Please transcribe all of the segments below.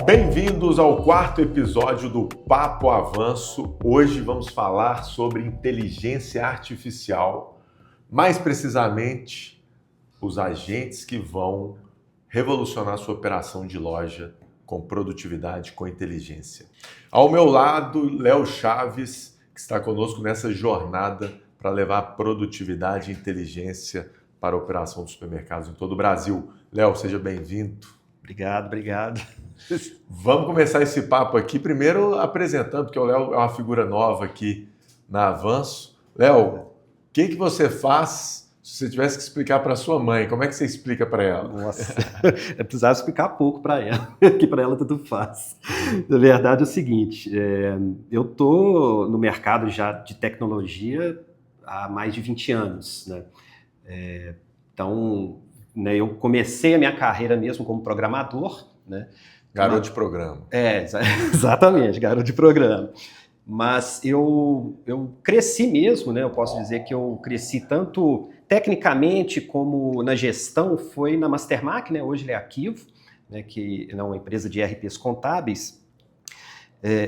Bem-vindos ao quarto episódio do Papo Avanço. Hoje vamos falar sobre inteligência artificial, mais precisamente os agentes que vão revolucionar sua operação de loja com produtividade, com inteligência. Ao meu lado, Léo Chaves, que está conosco nessa jornada para levar produtividade e inteligência para a operação dos supermercados em todo o Brasil. Léo, seja bem-vindo. Obrigado. Vamos começar esse papo aqui, primeiro apresentando, porque o Léo é uma figura nova aqui na Avanço. Léo, o que você faz se você tivesse que explicar para sua mãe? Como é que você explica para ela? Nossa, eu precisava explicar pouco para ela, que para ela tudo faz. Na verdade é o seguinte, eu estou no mercado já de tecnologia há mais de 20 anos, né? Então, né, eu comecei a minha carreira mesmo como programador, né? Garoto de programa. Exatamente, garoto de programa. Mas eu cresci mesmo, né? Eu posso dizer que eu cresci tanto tecnicamente como na gestão, foi na Mastermark, né? Hoje ele é Arquivo, né? Que é uma empresa de ERPs contábeis,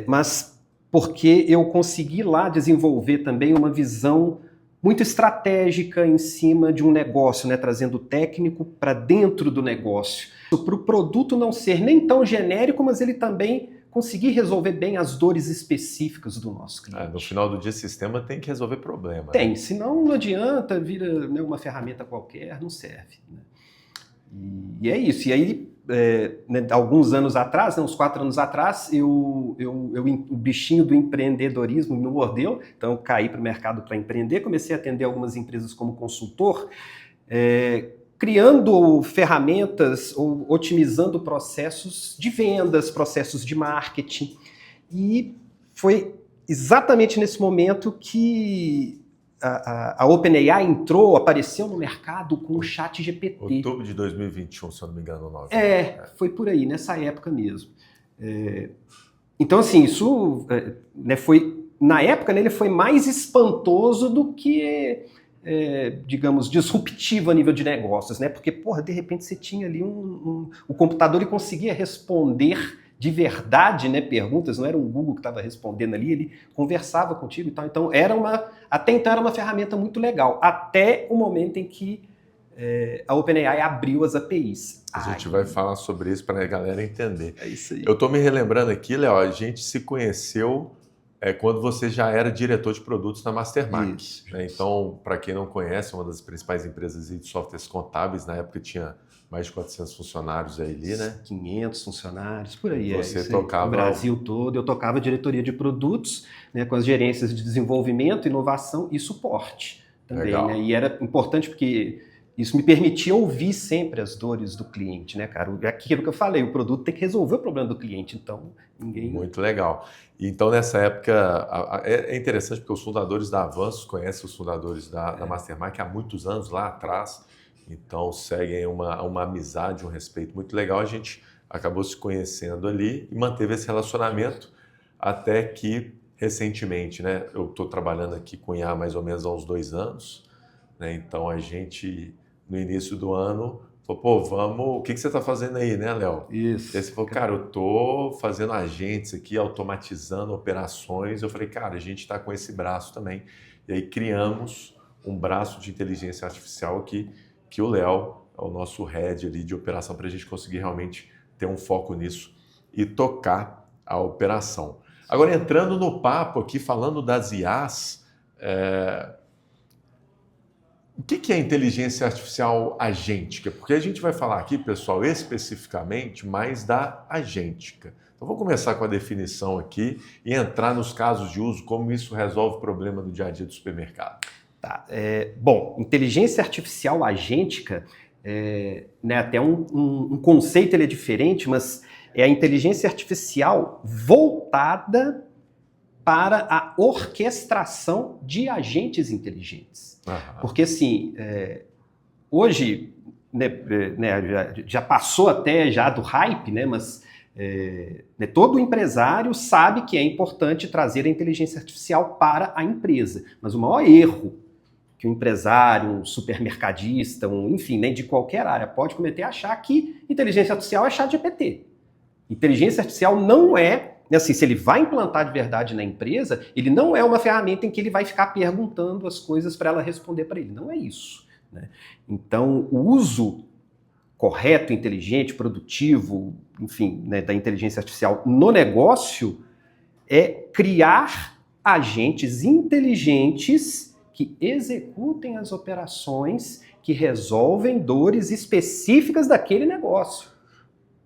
mas porque eu consegui lá desenvolver também uma visão muito estratégica em cima de um negócio, né? Trazendo o técnico para dentro do negócio, para o produto não ser nem tão genérico, mas ele também conseguir resolver bem as dores específicas do nosso cliente. No final do dia, sistema tem que resolver problema. Tem, né? Senão não adianta, vira, né, uma ferramenta qualquer, não serve. Né? E é isso. E aí, né, alguns anos atrás, né, uns 4 anos atrás, o bichinho do empreendedorismo me mordeu, então eu caí para o mercado para empreender, comecei a atender algumas empresas como consultor, criando ferramentas ou otimizando processos de vendas, processos de marketing. E foi exatamente nesse momento que a OpenAI apareceu no mercado com o ChatGPT. Outubro de 2021, se eu não me engano, 9. Foi por aí, nessa época mesmo. Então, assim, isso né, foi... Na época, né, ele foi mais espantoso do que... digamos, disruptivo a nível de negócios, né? Porque, de repente você tinha ali o computador e conseguia responder de verdade, né, perguntas, não era um Google que estava respondendo ali, ele conversava contigo e tal. Então, até então era uma ferramenta muito legal, até o momento em que a OpenAI abriu as APIs. A gente vai falar sobre isso para a galera entender. É isso aí. Eu estou me relembrando aqui, Léo, a gente se conheceu quando você já era diretor de produtos na Mastermark. Né? Então, para quem não conhece, uma das principais empresas de softwares contábeis, na época tinha mais de 400 funcionários aí ali, né? 500 funcionários, por aí. Você tocava... No Brasil todo, eu tocava diretoria de produtos, né, com as gerências de desenvolvimento, inovação e suporte também. Né? E era importante porque isso me permitia ouvir sempre as dores do cliente, né, cara? Aquilo que eu falei, o produto tem que resolver o problema do cliente, então ninguém... Muito legal. Então, nessa época, é interessante porque os fundadores da Avanço conhecem os fundadores da Mastermark há muitos anos, lá atrás, então seguem uma amizade, um respeito muito legal. A gente acabou se conhecendo ali e manteve esse relacionamento até que, recentemente, né, eu estou trabalhando aqui com IA mais ou menos há uns 2 anos, né, então a gente, no início do ano, falou, o que você está fazendo aí, né, Léo? Isso. E aí você falou, cara, eu estou fazendo agentes aqui, automatizando operações. Eu falei, cara, a gente está com esse braço também. E aí criamos um braço de inteligência artificial que o Léo é o nosso head ali de operação para a gente conseguir realmente ter um foco nisso e tocar a operação. Agora, entrando no papo aqui, falando das IAs, o que é inteligência artificial agêntica? Porque a gente vai falar aqui, pessoal, especificamente mais da agêntica. Então, vou começar com a definição aqui e entrar nos casos de uso, como isso resolve o problema do dia a dia do supermercado. Tá. Bom, inteligência artificial agêntica, né, até um conceito ele é diferente, mas é a inteligência artificial voltada para a orquestração de agentes inteligentes. Porque, assim, hoje, né, já passou até já do hype, né, mas todo empresário sabe que é importante trazer a inteligência artificial para a empresa. Mas o maior erro que um empresário, um supermercadista, enfim, de qualquer área pode cometer é achar que inteligência artificial é ChatGPT. Inteligência artificial não é, assim, se ele vai implantar de verdade na empresa, ele não é uma ferramenta em que ele vai ficar perguntando as coisas para ela responder para ele. Não é isso, né? Então, o uso correto, inteligente, produtivo, enfim, né, da inteligência artificial no negócio é criar agentes inteligentes que executem as operações que resolvem dores específicas daquele negócio.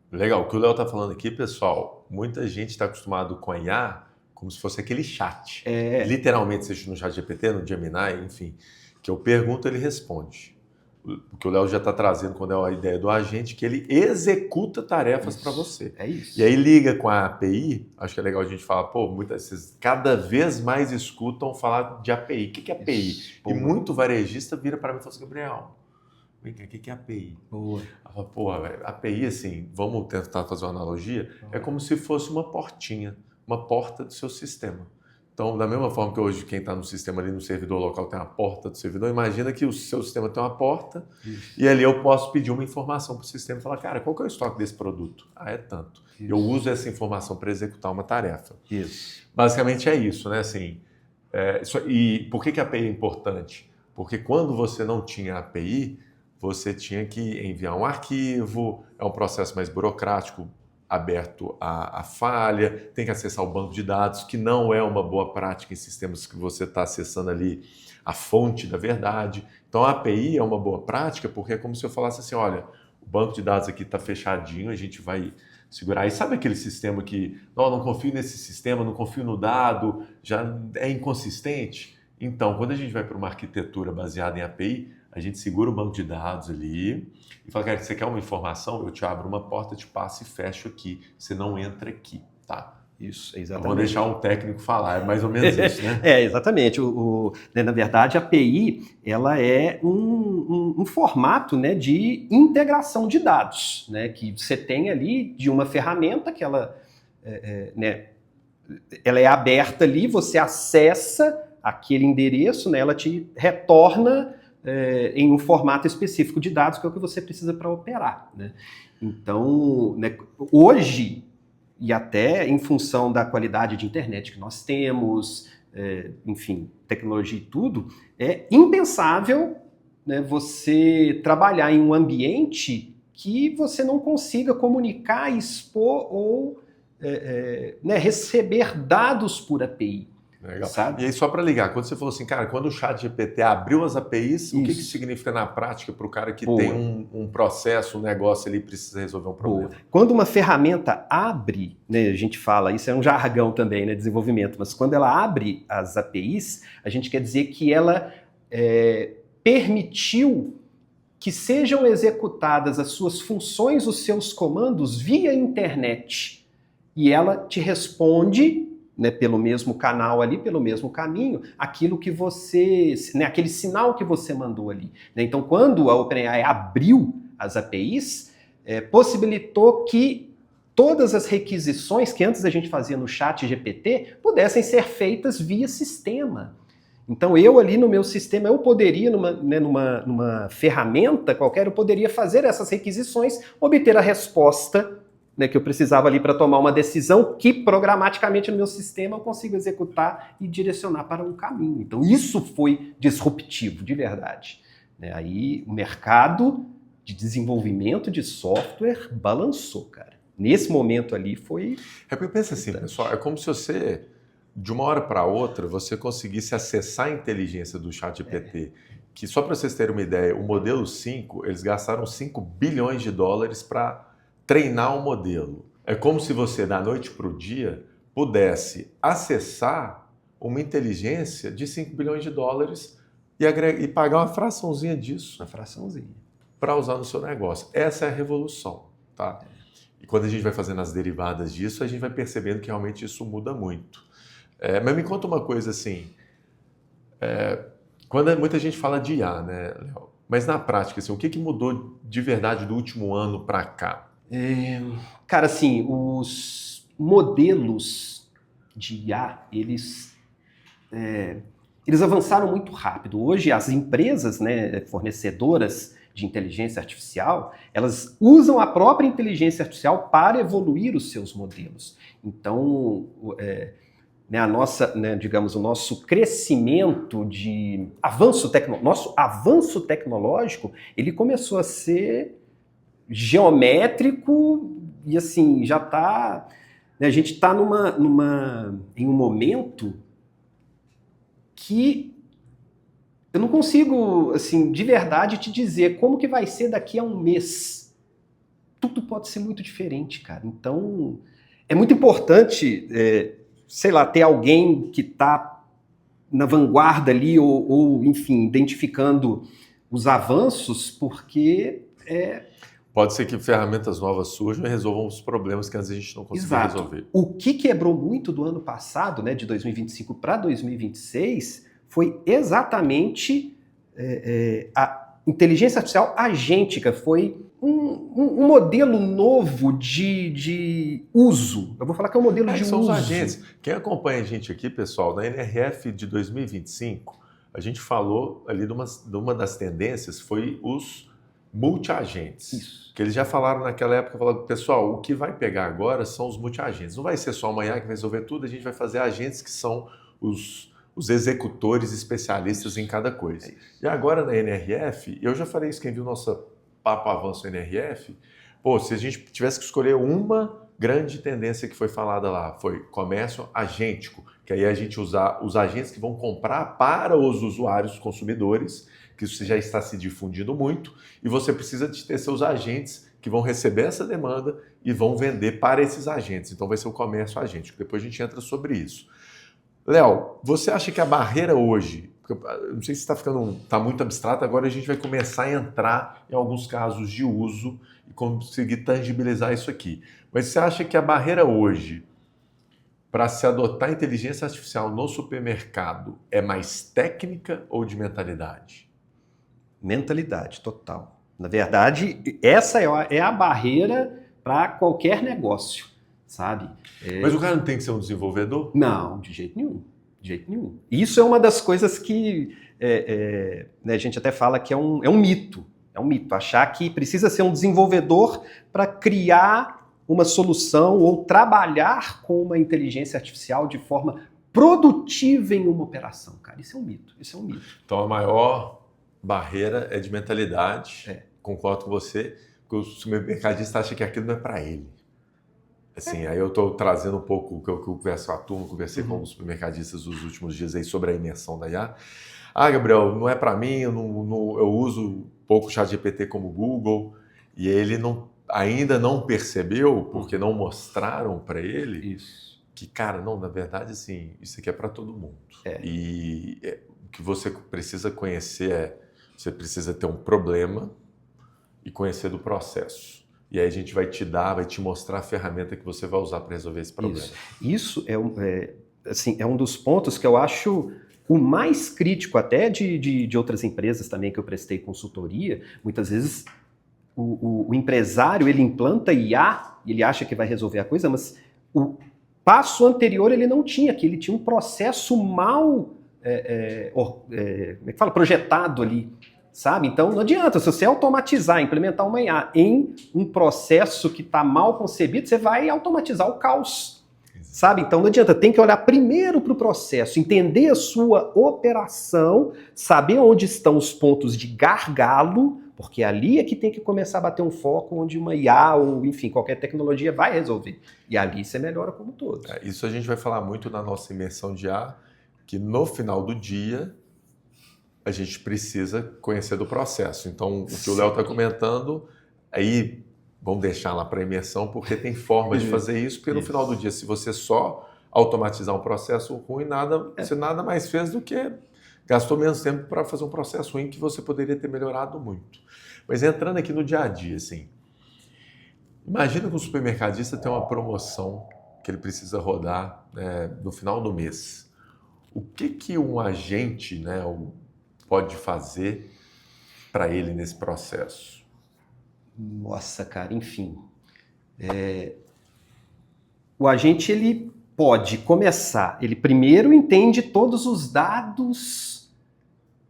Legal, o que o Léo está falando aqui, pessoal, muita gente está acostumado com a IA como se fosse aquele chat. Literalmente, seja no chat GPT, no Gemini, enfim, que eu pergunto, ele responde. O que o Léo já está trazendo quando é a ideia do agente, que ele executa tarefas para você. É isso. E aí liga com a API, acho que é legal a gente falar, pô, muitas vezes, cada vez mais escutam falar de API. O que é API? Isso. E muito varejista vira para mim e fala assim, Gabriel, vem cá, o que é API? Boa. Fala, pô, API, assim, vamos tentar fazer uma analogia, é como se fosse uma portinha, uma porta do seu sistema. Então, da mesma forma que hoje quem está no sistema ali no servidor local tem a porta do servidor, imagina que o seu sistema tem uma porta e ali eu posso pedir uma informação para o sistema e falar, cara, qual que é o estoque desse produto? Ah, é tanto. Isso. Eu uso essa informação para executar uma tarefa. Isso. Basicamente é isso, né? Assim, e por que a API é importante? Porque quando você não tinha API, você tinha que enviar um arquivo, é um processo mais burocrático, aberto à falha, tem que acessar o banco de dados, que não é uma boa prática em sistemas que você está acessando ali a fonte da verdade. Então a API é uma boa prática porque é como se eu falasse assim, olha, o banco de dados aqui está fechadinho, a gente vai segurar. E sabe aquele sistema que, não confio nesse sistema, não confio no dado, já é inconsistente? Então, quando a gente vai para uma arquitetura baseada em API, a gente segura o banco de dados ali e fala, cara, você quer uma informação? Eu te abro uma porta, te passo e fecho aqui. Você não entra aqui, tá? Isso, exatamente. Eu vou deixar um técnico falar, é mais ou menos isso, né? Exatamente. Né, na verdade, a API, ela é um formato, né, de integração de dados, né, que você tem ali de uma ferramenta que ela é aberta ali, você acessa aquele endereço, né, ela te retorna em um formato específico de dados, que é o que você precisa para operar, né? Então, né, hoje, e até em função da qualidade de internet que nós temos, enfim, tecnologia e tudo, é impensável, né, você trabalhar em um ambiente que você não consiga comunicar, expor ou né, receber dados por API. Legal. Sabe? E aí, só para ligar, quando você falou assim, cara, quando o ChatGPT abriu as APIs, isso. O que significa na prática para o cara que tem um processo, um negócio ali e precisa resolver um problema? Quando uma ferramenta abre, né, a gente fala, isso é um jargão também, né, desenvolvimento, mas quando ela abre as APIs, a gente quer dizer que ela permitiu que sejam executadas as suas funções, os seus comandos via internet. E ela te responde, né, pelo mesmo canal ali, pelo mesmo caminho, aquilo que você, né, aquele sinal que você mandou ali. Né? Então, quando a OpenAI abriu as APIs, possibilitou que todas as requisições que antes a gente fazia no ChatGPT pudessem ser feitas via sistema. Então, eu ali no meu sistema, eu poderia, numa ferramenta qualquer, eu poderia fazer essas requisições, obter a resposta, né, que eu precisava ali para tomar uma decisão que programaticamente no meu sistema eu consigo executar e direcionar para um caminho. Então isso foi disruptivo, de verdade. Né, aí o mercado de desenvolvimento de software balançou, cara. Nesse momento ali foi... porque pensa assim, pessoal, é como se você, de uma hora para outra, você conseguisse acessar a inteligência do ChatGPT, que só para vocês terem uma ideia, o modelo 5, eles gastaram 5 bilhões de dólares para treinar um modelo. É como se você, da noite para o dia, pudesse acessar uma inteligência de 5 bilhões de dólares e pagar uma fraçãozinha disso. Uma fraçãozinha. Para usar no seu negócio. Essa é a revolução, tá? E quando a gente vai fazendo as derivadas disso, a gente vai percebendo que realmente isso muda muito. Mas me conta uma coisa assim, quando muita gente fala de IA, né, Léo? Mas na prática, assim, o que mudou de verdade do último ano para cá? Cara, assim, os modelos de IA, eles avançaram muito rápido. Hoje, as empresas, né, fornecedoras de inteligência artificial, elas usam a própria inteligência artificial para evoluir os seus modelos. Então, digamos, o nosso crescimento de nosso avanço tecnológico, ele começou a ser geométrico e assim, já está... A gente está em um momento que eu não consigo, assim, de verdade te dizer como que vai ser daqui a um mês. Tudo pode ser muito diferente, cara. Então, é muito importante, sei lá, ter alguém que está na vanguarda ali ou, enfim, identificando os avanços, porque pode ser que ferramentas novas surjam e resolvam os problemas que às vezes a gente não conseguiu resolver. O que quebrou muito do ano passado, né, de 2025 para 2026, foi exatamente a inteligência artificial agêntica. Foi um modelo novo de uso. Eu vou falar que é um modelo de são uso. Os agentes. Quem acompanha a gente aqui, pessoal, na NRF de 2025, a gente falou ali de uma das tendências, foi os multiagentes. Isso. Que eles já falaram naquela época, falaram, pessoal, o que vai pegar agora são os multiagentes. Não vai ser só amanhã que vai resolver tudo, a gente vai fazer agentes que são os executores especialistas em cada coisa. E agora na NRF, eu já falei isso, quem viu nossa Papo Avanço NRF, se a gente tivesse que escolher uma grande tendência que foi falada lá, foi comércio agêntico, que aí a gente usar os agentes que vão comprar para os usuários, consumidores, que isso já está se difundindo muito, e você precisa de ter seus agentes que vão receber essa demanda e vão vender para esses agentes. Então vai ser o comércio agêntico. Depois a gente entra sobre isso. Léo, você acha que a barreira hoje, eu não sei se está muito abstrato, agora a gente vai começar a entrar em alguns casos de uso e conseguir tangibilizar isso aqui. Mas você acha que a barreira hoje para se adotar inteligência artificial no supermercado é mais técnica ou de mentalidade? Mentalidade, total. Na verdade, essa é a barreira para qualquer negócio, sabe? Mas o cara não tem que ser um desenvolvedor? Não, de jeito nenhum. De jeito nenhum. Isso é uma das coisas que a gente até fala que é um mito. É um mito. Achar que precisa ser um desenvolvedor para criar uma solução ou trabalhar com uma inteligência artificial de forma produtiva em uma operação. Cara, isso é um mito. Isso é um mito. Então a maior barreira é de mentalidade. Concordo com você, porque o supermercadista acha que aquilo não é para ele. Assim, aí eu estou trazendo um pouco o que eu converso com a turma, conversei com os supermercadistas nos últimos dias aí sobre a imersão da IA. Gabriel, não é para mim, eu uso pouco o ChatGPT como Google, e ele ainda não percebeu, porque não mostraram para ele, que, cara, não, na verdade, assim, isso aqui é para todo mundo. E o que você precisa conhecer você precisa ter um problema e conhecer do processo. E aí a gente vai te mostrar a ferramenta que você vai usar para resolver esse problema. Isso é um dos pontos que eu acho o mais crítico até de outras empresas também que eu prestei consultoria. Muitas vezes o empresário, ele implanta IA, ele acha que vai resolver a coisa, mas o passo anterior ele não tinha, que ele tinha um processo mal projetado ali. Sabe? Então não adianta, se você automatizar, implementar uma IA em um processo que está mal concebido, você vai automatizar o caos. Sabe? Então não adianta, tem que olhar primeiro para o processo, entender a sua operação, saber onde estão os pontos de gargalo, porque ali é que tem que começar a bater um foco onde uma IA ou, enfim, qualquer tecnologia vai resolver. E ali você melhora como todo. Isso a gente vai falar muito na nossa imersão de IA, que no final do dia a gente precisa conhecer do processo. Então, o que o Léo está comentando, aí vamos deixar lá para a imersão, porque tem formas de fazer isso, porque no final do dia, se você só automatizar um processo ruim, você nada mais fez do que gastou menos tempo para fazer um processo ruim que você poderia ter melhorado muito. Mas entrando aqui no dia a dia, assim, imagina que um supermercadista tem uma promoção que ele precisa rodar no final do mês. O que um agente, pode fazer para ele nesse processo? Nossa, cara, enfim. O agente, ele pode começar, ele primeiro entende todos os dados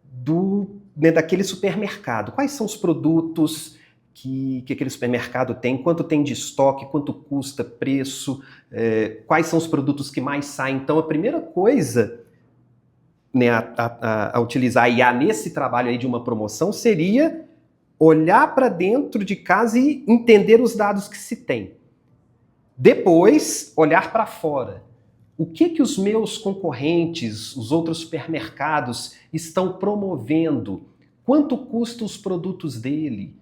do né, daquele supermercado. Quais são os produtos que aquele supermercado tem, quanto tem de estoque, quanto custa, preço, quais são os produtos que mais saem. Então, a primeira coisa, né, a utilizar a IA nesse trabalho aí de uma promoção seria olhar para dentro de casa e entender os dados que se tem. Depois, olhar para fora. O que os meus concorrentes, os outros supermercados, estão promovendo? Quanto custam os produtos dele?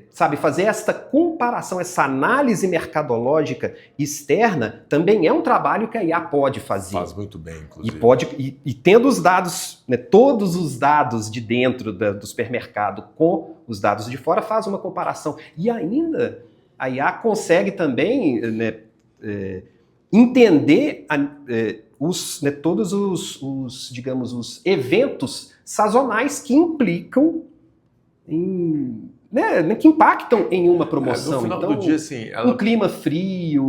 Sabe, fazer esta comparação, essa análise mercadológica externa também é um trabalho que a IA pode fazer. Faz muito bem, inclusive. E tendo os dados, né, todos os dados de dentro do supermercado com os dados de fora, faz uma comparação. E ainda a IA consegue também, né, entender né, todos os, digamos, os eventos sazonais que implicam né, que impactam em uma promoção. No final então, do dia, assim, um clima frio,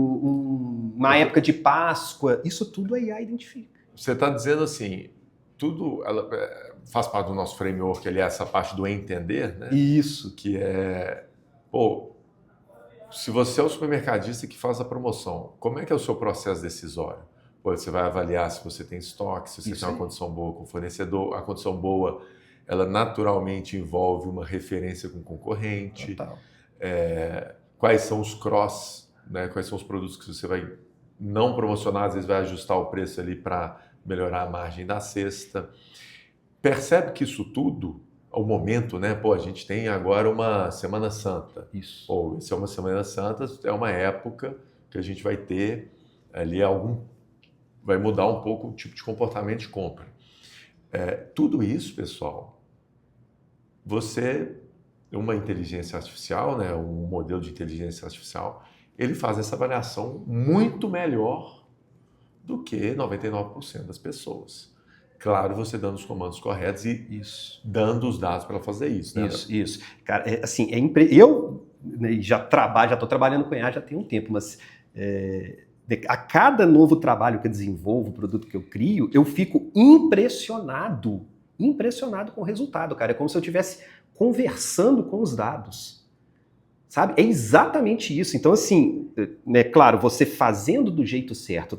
uma época de Páscoa, isso tudo a IA identifica. Você está dizendo assim, tudo ela faz parte do nosso framework, ali, essa parte do entender, né? Isso. Que é, pô, se você é o supermercadista que faz a promoção, como é que é o seu processo decisório? Pô, você vai avaliar se você tem estoque, se você tem uma condição boa com o fornecedor, a condição boa ela naturalmente envolve uma referência com o concorrente, quais são os cross, né? Quais são os produtos que você vai não promocionar, às vezes vai ajustar o preço ali para melhorar a margem da cesta. Percebe que isso tudo, ao momento, né? Pô, a gente tem agora uma Semana Santa. Isso. Pô, se é uma Semana Santa, é uma época que a gente vai ter ali vai mudar um pouco o tipo de comportamento de compra. Tudo isso, pessoal, uma inteligência artificial, né, um modelo de inteligência artificial, ele faz essa avaliação muito melhor do que 99% das pessoas. Claro, você dando os comandos corretos e dando os dados para ela fazer isso. Né? Isso. Cara, assim, eu já estou trabalhando com IA já tem um tempo, mas a cada novo trabalho que eu desenvolvo, produto que eu crio, eu fico impressionado com o resultado, cara. É como se eu estivesse conversando com os dados, sabe? É exatamente isso. Então, assim, né, claro, você fazendo do jeito certo,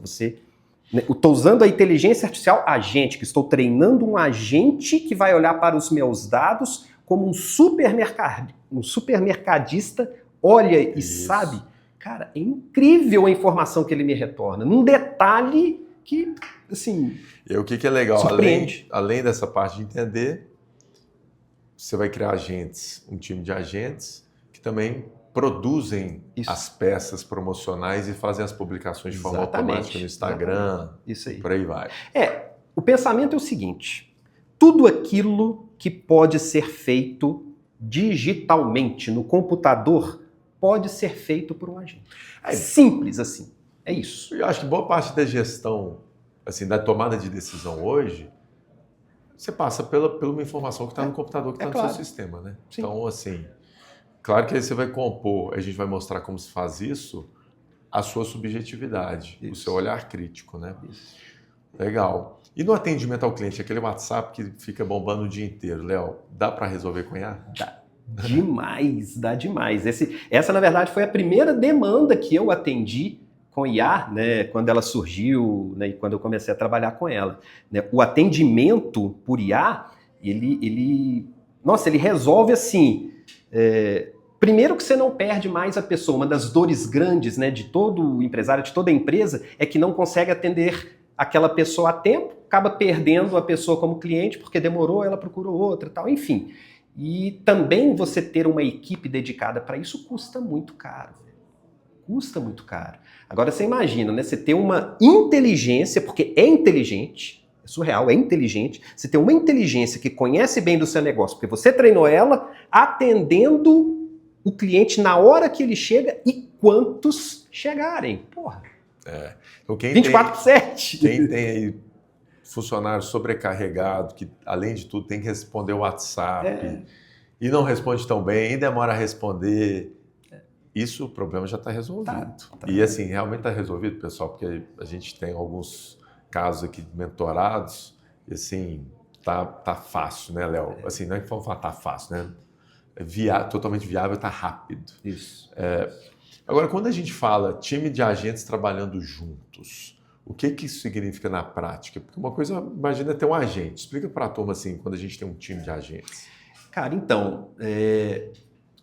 eu estou usando a inteligência artificial agente, que estou treinando um agente que vai olhar para os meus dados como um supermercadista olha e sabe. Cara, é incrível a informação que ele me retorna, num detalhe que, assim, e o que é legal, surpreende. Além dessa parte de entender, você vai criar agentes, um time de agentes que também produzem as peças promocionais e fazem as publicações de forma automática no Instagram, isso aí. Por aí vai. O pensamento é o seguinte, tudo aquilo que pode ser feito digitalmente no computador pode ser feito por um agente. Simples assim, é isso. Eu acho que boa parte da gestão, assim, da tomada de decisão hoje, você passa pela uma informação que está no computador, que está no seu sistema, né? Sim. Então, assim, claro que aí você vai compor, a gente vai mostrar como se faz isso, a sua subjetividade, o seu olhar crítico, né? Isso. Legal. E no atendimento ao cliente, aquele WhatsApp que fica bombando o dia inteiro, Léo, dá para resolver com IA? Dá demais. Essa, na verdade, foi a primeira demanda que eu atendi com IA, né, quando ela surgiu, né, e quando eu comecei a trabalhar com ela. Né, o atendimento por IA, ele resolve assim, primeiro que você não perde mais a pessoa. Uma das dores grandes, né, de todo empresário, de toda empresa, é que não consegue atender aquela pessoa a tempo, acaba perdendo a pessoa como cliente porque demorou, ela procurou outra, tal, enfim. E também você ter uma equipe dedicada para isso custa muito caro. Custa muito caro. Agora você imagina, né? Você ter uma inteligência, porque é inteligente, é surreal, é inteligente, você ter uma inteligência que conhece bem do seu negócio, porque você treinou ela atendendo o cliente na hora que ele chega e quantos chegarem. Porra. Então, 24/7. Quem tem aí funcionário sobrecarregado, que além de tudo tem que responder o WhatsApp e não responde tão bem, e demora a responder, isso o problema já está resolvido. E assim, realmente está resolvido, pessoal, porque a gente tem alguns casos aqui mentorados, e assim, tá fácil, né, Léo? Assim, não é que vamos falar tá fácil, né? Totalmente viável, tá rápido. Isso. Agora, quando a gente fala time de agentes trabalhando juntos, o que isso significa na prática? Porque uma coisa, imagina ter um agente. Explica para a turma assim, quando a gente tem um time de agentes. Cara, então,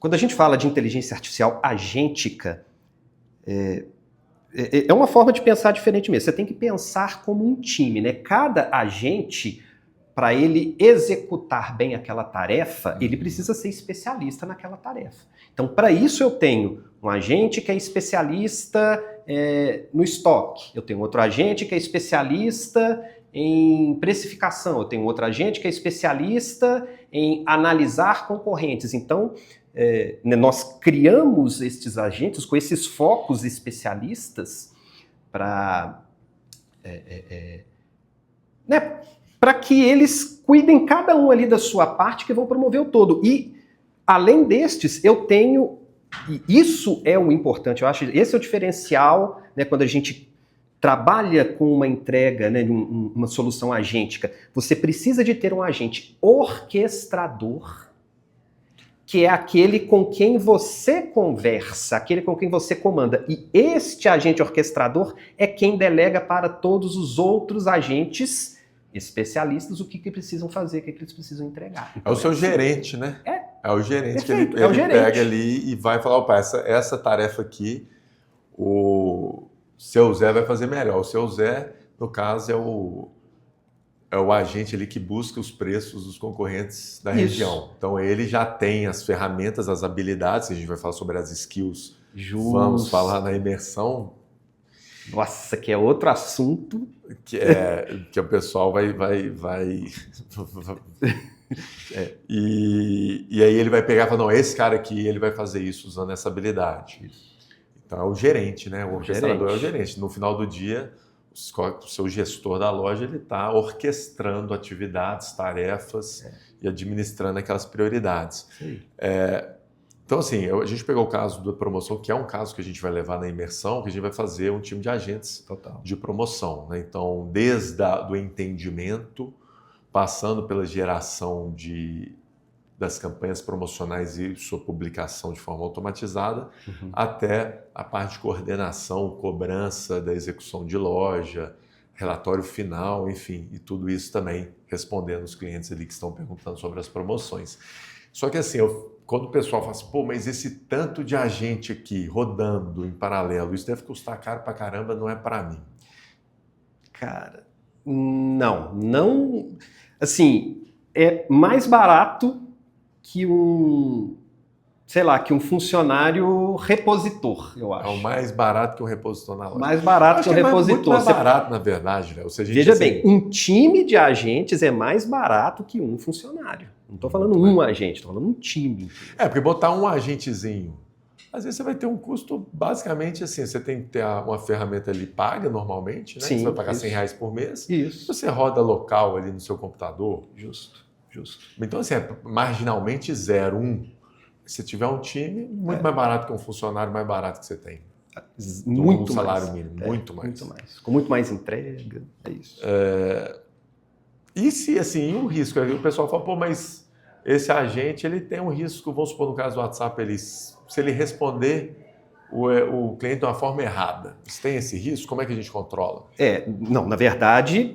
quando a gente fala de inteligência artificial agêntica, é uma forma de pensar diferente mesmo. Você tem que pensar como um time, né? Cada agente, para ele executar bem aquela tarefa, ele precisa ser especialista naquela tarefa. Então, para isso eu tenho um agente que é especialista no estoque, eu tenho outro agente que é especialista em precificação, eu tenho outro agente que é especialista em analisar concorrentes. Então, nós criamos estes agentes com esses focos especialistas para para que eles cuidem cada um ali da sua parte, que vão promover o todo. E, além destes, eu tenho... E isso é o importante, eu acho, esse é o diferencial, né, quando a gente trabalha com uma entrega, né, uma solução agêntica. Você precisa de ter um agente orquestrador, que é aquele com quem você conversa, aquele com quem você comanda. E este agente orquestrador é quem delega para todos os outros agentes especialistas o que precisam fazer, o que eles precisam entregar. Então, é o seu gerente, né? É o gerente. Perfeito, que ele gerente. Pega ali e vai falar, opa, essa tarefa aqui, o seu Zé vai fazer melhor. O seu Zé, no caso, é o agente ali que busca os preços dos concorrentes da região. Então, ele já tem as ferramentas, as habilidades, a gente vai falar sobre as skills. Vamos falar na imersão. Nossa, que é outro assunto. Que o pessoal vai... E aí ele vai pegar e falar, não, esse cara aqui, ele vai fazer isso usando essa habilidade. Isso. Então é o gerente, né? O orquestrador é o gerente. No final do dia, o seu gestor da loja, ele está orquestrando atividades, tarefas e administrando aquelas prioridades. Então, assim, a gente pegou o caso da promoção, que é um caso que a gente vai levar na imersão, que a gente vai fazer um time de agentes de promoção, né? Então, desde o entendimento, passando pela geração das campanhas promocionais e sua publicação de forma automatizada, até a parte de coordenação, cobrança da execução de loja, relatório final, enfim, e tudo isso também respondendo os clientes ali que estão perguntando sobre as promoções. Só que assim, quando o pessoal fala assim, pô, mas esse tanto de agente aqui rodando em paralelo, isso deve custar caro pra caramba, não é para mim. Cara, não... Assim, é mais barato que que um funcionário repositor, eu acho. É o mais barato que um repositor na loja. Mais barato que um repositor. Muito mais barato, na verdade, Léo. Veja bem, um time de agentes é mais barato que um funcionário. Não estou falando um agente, estou falando um time. Porque botar um agentezinho, às vezes você vai ter um custo, basicamente assim, você tem que ter uma ferramenta ali paga normalmente, né? Sim, você vai pagar R$100 por mês. Isso. Você roda local ali no seu computador. Justo. Então, assim, é marginalmente 0, 1. Se tiver um time, muito mais barato que um funcionário mais barato que você tem. Muito um salário mais. mínimo, muito mais. Com muito mais entrega, é isso. E se, assim, o risco? O pessoal fala, pô, mas esse agente, ele tem um risco, vamos supor, no caso do WhatsApp, se ele responder o cliente de uma forma errada, você tem esse risco? Como é que a gente controla? Não, na verdade,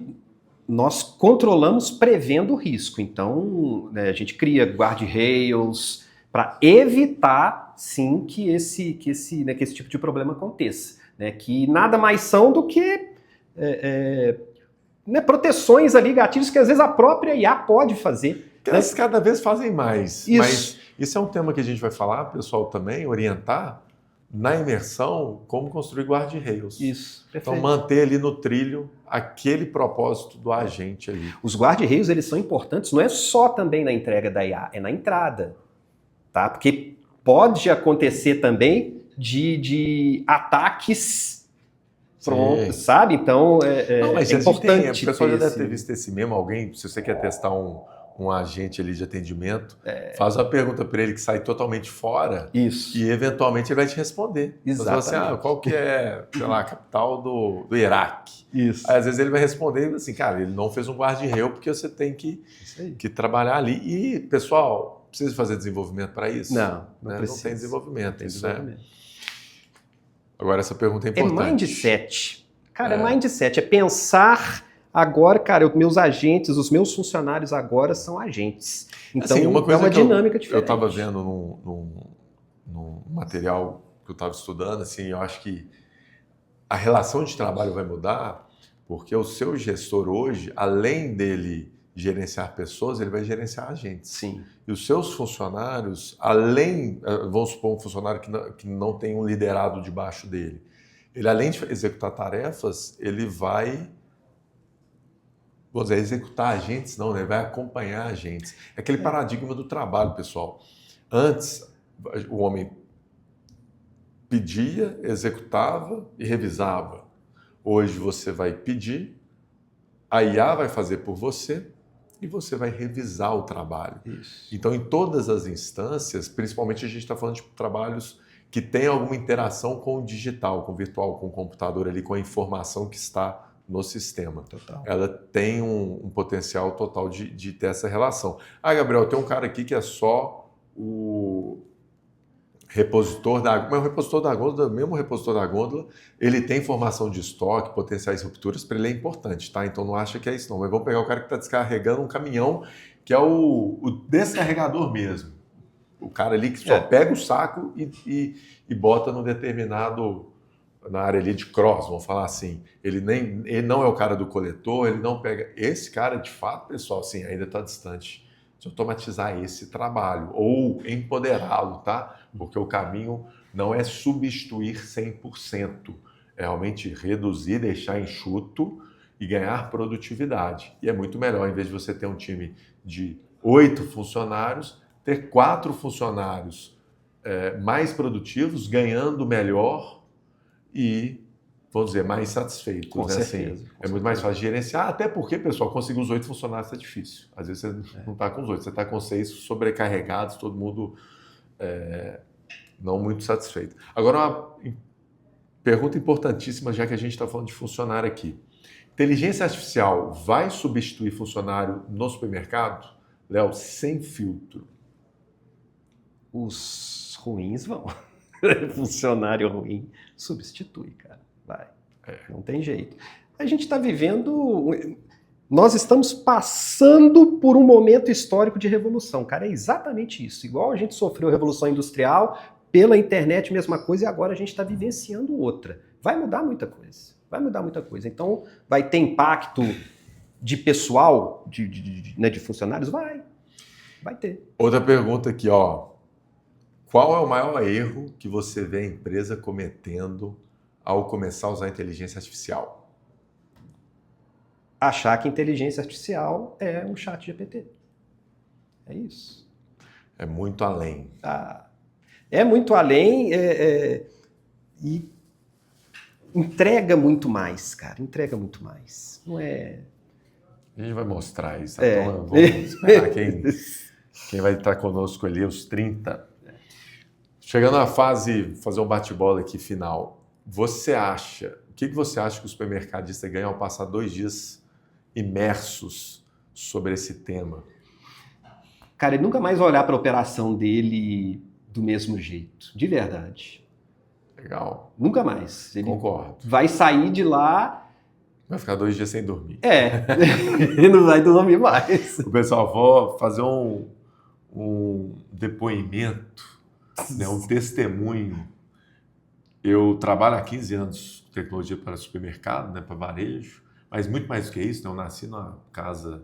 nós controlamos prevendo o risco. Então, né, a gente cria guardrails para evitar, sim, que esse tipo de problema aconteça. Né, que nada mais são do que proteções ali, gatilhos que às vezes a própria IA pode fazer. Elas cada vez fazem mais. Isso. Mas isso é um tema que a gente vai falar, pessoal, também, orientar na imersão como construir guardrails. Isso, perfeito. Então, manter ali no trilho aquele propósito do agente ali. Os guardrails, eles são importantes, não é só também na entrega da IA, é na entrada. Tá? Porque pode acontecer também de ataques prontos, sabe? Então, Não, mas é importante. O pessoal já deve ter visto esse memo, alguém, se você quer testar um um agente ali de atendimento, faz uma pergunta para ele que sai totalmente fora Isso. e eventualmente ele vai te responder. Exatamente. Você fala assim, qual que é, sei lá, a capital do Iraque? Isso. Aí às vezes ele vai responder assim, cara, ele não fez um guarda-reio porque você tem que trabalhar ali. E, pessoal, precisa fazer desenvolvimento para isso? Não tem desenvolvimento. Tem desenvolvimento. Agora, essa pergunta é importante. É mindset. Cara, é mindset. É pensar agora, cara, meus agentes, os meus funcionários agora são agentes. Então, assim, uma coisa é uma dinâmica diferente. Eu estava vendo num material que eu estava estudando, assim, eu acho que a relação de trabalho vai mudar porque o seu gestor hoje, além dele gerenciar pessoas, ele vai gerenciar agentes. Sim. E os seus funcionários, vamos supor um funcionário que não tem um liderado debaixo dele, ele além de executar tarefas, ele vai, vamos dizer, executar agentes, não, né? Ele vai acompanhar agentes. É aquele paradigma do trabalho, pessoal. Antes, o homem pedia, executava e revisava. Hoje você vai pedir, a IA vai fazer por você e você vai revisar o trabalho. Isso. Então, em todas as instâncias, principalmente a gente está falando de trabalhos que têm alguma interação com o digital, com o virtual, com o computador ali, com a informação que está no sistema. Total. Ela tem um potencial total de ter essa relação. Ah, Gabriel, tem um cara aqui que é só o repositor da gôndola, mas o repositor da gôndola, mesmo o repositor da gôndola, ele tem informação de estoque, potenciais rupturas, para ele é importante, tá? Então não acha que é isso não, mas vamos pegar o cara que está descarregando um caminhão, que é o descarregador mesmo. O cara ali que só pega o saco e bota num determinado, na área ali de cross, vamos falar assim. Ele não é o cara do coletor, ele não pega. Esse cara, de fato, pessoal, assim, ainda está distante de automatizar esse trabalho ou empoderá-lo, tá? Porque o caminho não é substituir 100%, é realmente reduzir, deixar enxuto e ganhar produtividade. E é muito melhor, em vez de você ter um time de 8 funcionários, ter 4 funcionários mais produtivos, ganhando melhor e, vamos dizer, mais satisfeitos. Com certeza. Assim, é muito mais fácil de gerenciar, até porque, pessoal, conseguir os 8 funcionários é difícil. Às vezes você não está com os 8, você está com 6 sobrecarregados, todo mundo não muito satisfeito. Agora, uma pergunta importantíssima, já que a gente está falando de funcionário aqui. Inteligência artificial vai substituir funcionário no supermercado? Léo, sem filtro. Os ruins vão. Funcionário ruim substitui, cara. Vai. Não tem jeito. A gente está vivendo... Nós estamos passando por um momento histórico de revolução, cara. É exatamente isso. Igual a gente sofreu a Revolução Industrial, pela internet, mesma coisa, e agora a gente está vivenciando outra. Vai mudar muita coisa. Vai mudar muita coisa. Então, vai ter impacto de pessoal, de funcionários? Vai ter. Outra pergunta aqui, ó. Qual é o maior erro que você vê a empresa cometendo ao começar a usar a inteligência artificial? Achar que inteligência artificial é um chat GPT. É isso. É muito além. É muito além e entrega muito mais, cara. Entrega muito mais. Não é... A gente vai mostrar isso. Então, vamos esperar quem vai estar conosco ali, os 30. Chegando à fase, fazer um bate-bola aqui final. O que você acha que o supermercadista ganha ao passar 2 dias imersos sobre esse tema? Cara, ele nunca mais vai olhar para a operação dele do mesmo jeito, de verdade. Legal. Nunca mais. Ele Concordo. vai sair de lá... Vai ficar 2 dias sem dormir. Ele não vai dormir mais. Pessoal, vou fazer um depoimento, né, um testemunho. Eu trabalho há 15 anos com tecnologia para supermercado, né, para varejo, mas muito mais do que isso, né, eu nasci numa casa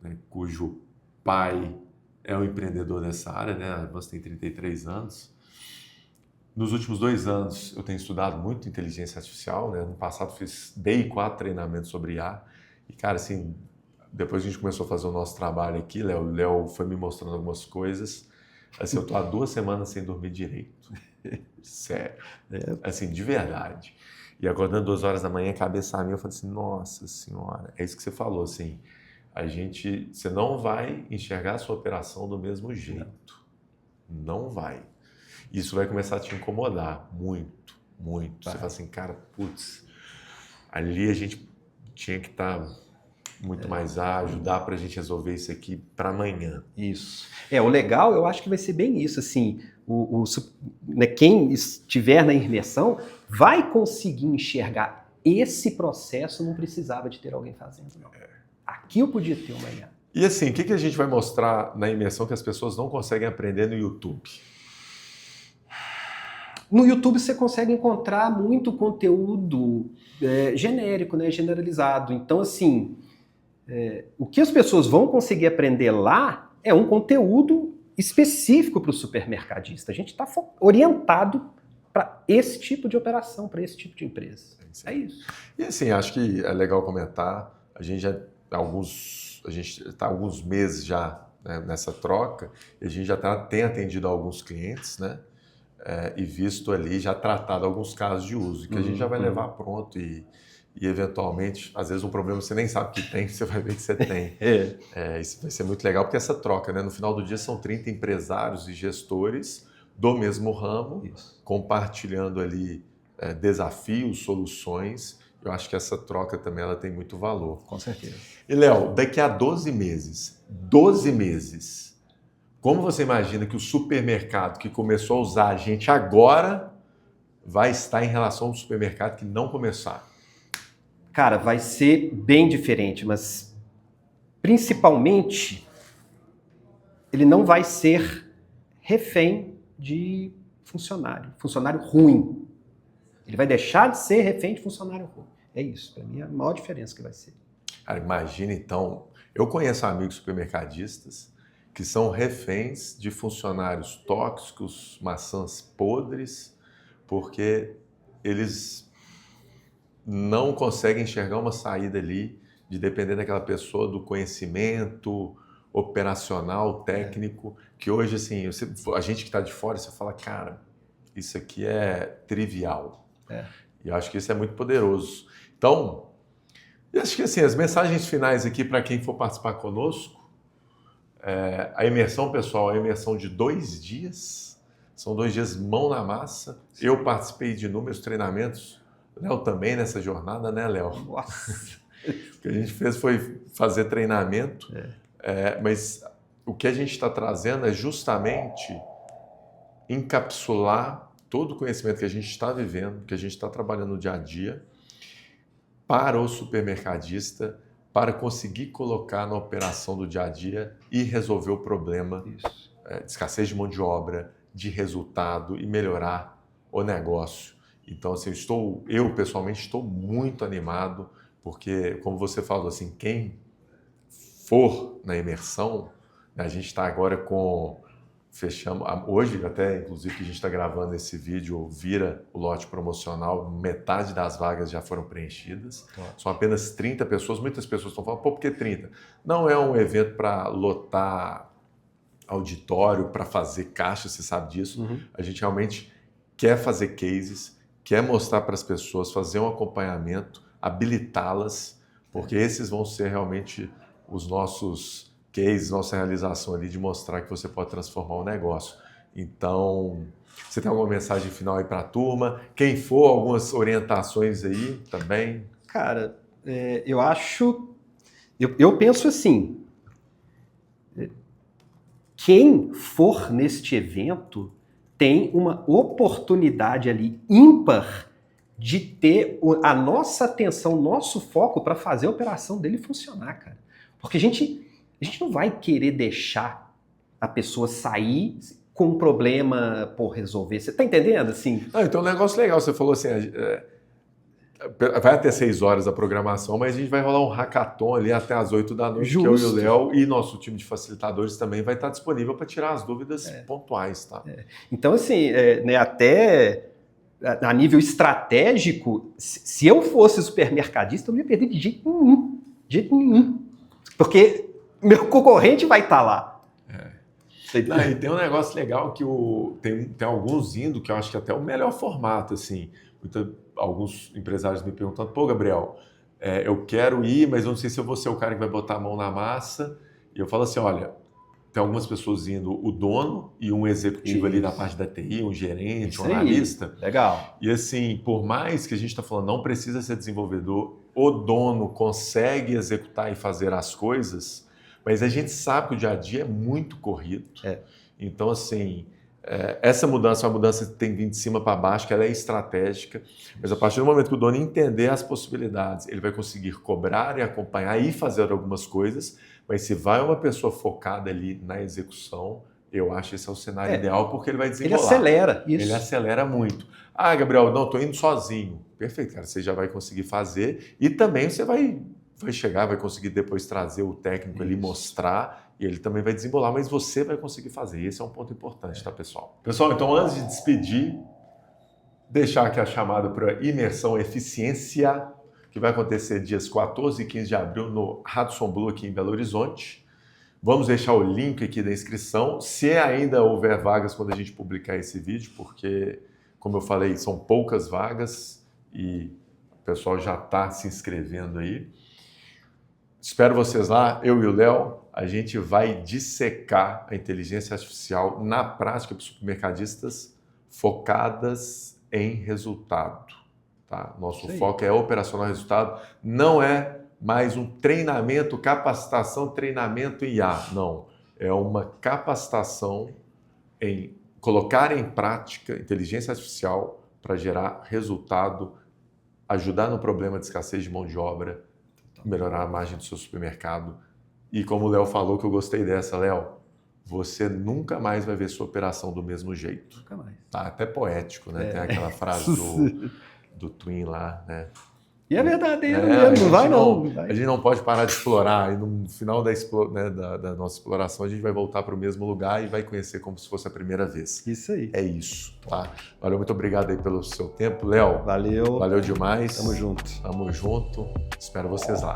né, cujo pai é um empreendedor dessa área, né, você tem 33 anos. Nos últimos 2 anos eu tenho estudado muito inteligência artificial, né, no passado dei 4 treinamentos sobre IA, e cara, assim, depois a gente começou a fazer o nosso trabalho aqui, o Léo foi me mostrando algumas coisas, assim, eu tô há 2 semanas sem dormir direito. Sério. Assim, de verdade. E acordando 2 horas da manhã, cabeça a mim, eu falei assim, nossa senhora, é isso que você falou, assim, você não vai enxergar a sua operação do mesmo jeito. Não vai. Isso vai começar a te incomodar muito, muito. Você fala assim, cara, putz, ali a gente tinha que estar muito mais ágil, dá para a gente resolver isso aqui para amanhã. Isso. O legal, eu acho que vai ser bem isso, assim, né, quem estiver na imersão vai conseguir enxergar esse processo, não precisava de ter alguém fazendo, não. Aqui eu podia ter uma IA. E assim, o que a gente vai mostrar na imersão que as pessoas não conseguem aprender no YouTube? No YouTube você consegue encontrar muito conteúdo genérico, né, generalizado. Então, assim, o que as pessoas vão conseguir aprender lá é um conteúdo específico para o supermercadista. A gente está orientado para esse tipo de operação, para esse tipo de empresa. É isso. E assim, acho que é legal comentar, a gente está há alguns meses já, né, nessa troca, e a gente já tem atendido alguns clientes, né? E visto ali, já tratado alguns casos de uso, que a gente já vai levar pronto e eventualmente, às vezes um problema você nem sabe que tem, você vai ver que você tem. Isso vai ser muito legal, porque essa troca, né? No final do dia são 30 empresários e gestores do mesmo ramo, compartilhando ali desafios, soluções. Eu acho que essa troca também ela tem muito valor. Com certeza. E Léo, daqui a 12 meses, como você imagina que o supermercado que começou a usar a gente agora vai estar em relação ao supermercado que não começar? Cara, vai ser bem diferente, mas principalmente ele não vai ser refém de funcionário ruim. Ele vai deixar de ser refém de funcionário ruim. É isso, para mim é a maior diferença que vai ser. Cara, imagina então, eu conheço amigos supermercadistas que são reféns de funcionários tóxicos, maçãs podres, porque eles não conseguem enxergar uma saída ali de depender daquela pessoa, do conhecimento operacional, técnico, que hoje, assim, a gente que está de fora, você fala, cara, isso aqui é trivial. E eu acho que isso é muito poderoso. Então, eu acho que assim, as mensagens finais aqui para quem for participar conosco, a imersão, pessoal, é uma imersão de 2 dias, são 2 dias mão na massa. Eu participei de inúmeros treinamentos, Léo também nessa jornada, né, Léo? Nossa! O que a gente fez foi fazer treinamento, mas o que a gente está trazendo é justamente encapsular todo o conhecimento que a gente está vivendo, que a gente está trabalhando no dia a dia, para o supermercadista, para conseguir colocar na operação do dia a dia e resolver o problema de escassez de mão de obra, de resultado e melhorar o negócio. Então, assim, eu pessoalmente estou muito animado, porque, como você falou, assim, quem for na imersão, a gente está agora fechamos, hoje até, inclusive, que a gente está gravando esse vídeo, vira o lote promocional, metade das vagas já foram preenchidas. São apenas 30 pessoas, muitas pessoas estão falando, por que 30? Não é um evento para lotar auditório, para fazer caixa, você sabe disso. A gente realmente quer fazer cases, quer mostrar para as pessoas, fazer um acompanhamento, habilitá-las, porque esses vão ser realmente os nossos cases, nossa realização ali de mostrar que você pode transformar o negócio. Então, você tem alguma mensagem final aí para a turma? Quem for, algumas orientações aí também? Cara, eu penso assim, quem for neste evento tem uma oportunidade ali ímpar de ter a nossa atenção, nosso foco para fazer a operação dele funcionar, cara. Porque a gente não vai querer deixar a pessoa sair com um problema por resolver. Você tá entendendo? Assim? Então, um negócio legal. Você falou assim, vai até 6 horas a programação, mas a gente vai rolar um hackathon ali até as 8 da noite, Justo. que eu e o Léo e nosso time de facilitadores também vai estar disponível para tirar as dúvidas pontuais, tá? Então, assim, né, até a nível estratégico, se eu fosse supermercadista, eu não ia perder de jeito nenhum. De jeito nenhum. Porque meu concorrente vai estar lá. E tem um negócio legal que tem alguns indo que eu acho que até é o melhor formato, assim. Alguns empresários me perguntando, pô, Gabriel, eu quero ir, mas eu não sei se eu vou ser o cara que vai botar a mão na massa. E eu falo assim, olha, tem algumas pessoas indo, o dono e um executivo ali da parte da TI, um gerente, um analista. Legal. E assim, por mais que a gente está falando, não precisa ser desenvolvedor, o dono consegue executar e fazer as coisas, mas a gente sabe que o dia a dia é muito corrido. Então, assim, essa mudança é uma mudança que tem vindo de cima para baixo, que ela é estratégica, mas a partir do momento que o dono entender as possibilidades, ele vai conseguir cobrar e acompanhar e fazer algumas coisas, mas se vai uma pessoa focada ali na execução, eu acho que esse é o cenário ideal, porque ele vai desenrolar. Ele acelera, isso. Ele acelera muito. Ah, Gabriel, não, estou indo sozinho. Perfeito, cara, você já vai conseguir fazer e também você vai chegar, vai conseguir depois trazer o técnico ali, mostrar, e ele também vai desembolar, mas você vai conseguir fazer. Esse é um ponto importante, tá, pessoal? Pessoal, então antes de despedir, deixar aqui a chamada para Imersão Eficiência, que vai acontecer dias 14 e 15 de abril no Radisson Blu aqui em Belo Horizonte. Vamos deixar o link aqui da inscrição, se ainda houver vagas quando a gente publicar esse vídeo, porque, como eu falei, são poucas vagas e o pessoal já está se inscrevendo aí. Espero vocês lá, eu e o Léo. A gente vai dissecar a inteligência artificial na prática para os supermercadistas focadas em resultado. Tá? Nosso foco é operacional resultado, não é mais um treinamento, capacitação, treinamento em IA. Não, é uma capacitação em colocar em prática inteligência artificial para gerar resultado, ajudar no problema de escassez de mão de obra, melhorar a margem do seu supermercado. E como o Léo falou, que eu gostei dessa, Léo, você nunca mais vai ver sua operação do mesmo jeito. Nunca mais. Tá até poético, né? Tem aquela frase do Twin lá, né? E é verdadeiro mesmo, não vai não. A gente não pode parar de explorar, e no final da nossa exploração a gente vai voltar para o mesmo lugar e vai conhecer como se fosse a primeira vez. Isso aí. É isso, tá? Valeu, muito obrigado aí pelo seu tempo, Léo. Valeu. Valeu demais. Tamo junto. Tamo junto. Espero vocês lá.